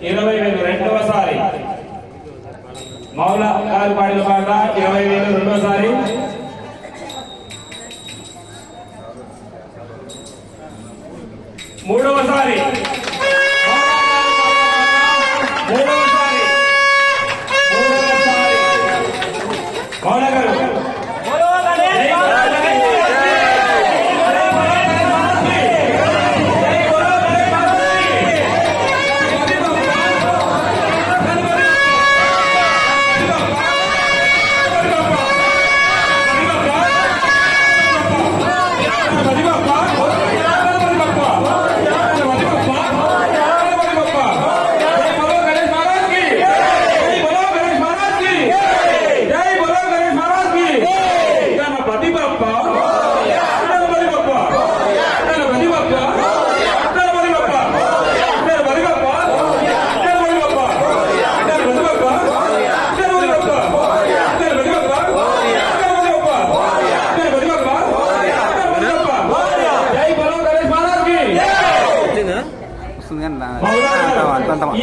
20,000 రెండవసారి మౌల గారు పాడిన పాట 20,000 రెండోసారి. మూడవసారి మౌల గారు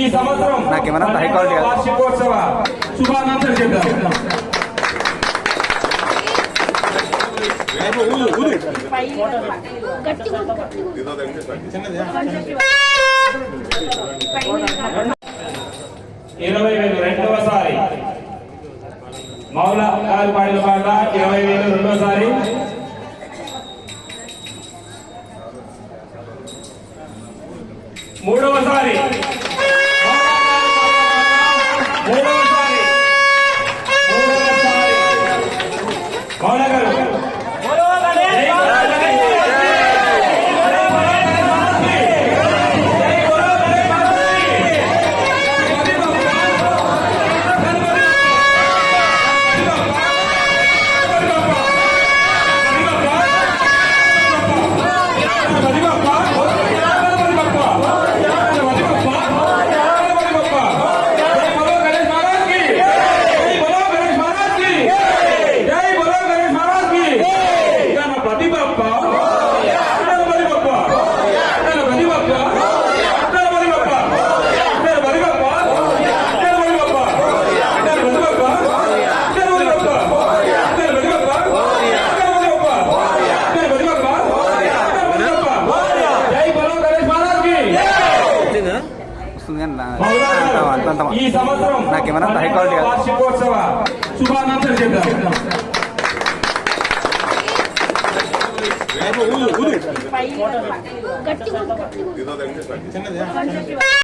ఈ సంవత్సరం నాకేమన్నా హై క్వాలిటీ వార్షికోత్సవ శుభాకాంక్షలు చెప్తాం. రెండవసారి మౌల గారు పాడిన పాట 20,000 రెండోసారి. మూడవసారి మౌల గారు ఈ సంవత్సరం నాకేమన్నా హై క్వాలిటీ వార్షికోత్సవ శుభాకాంక్షలు చెప్తాం.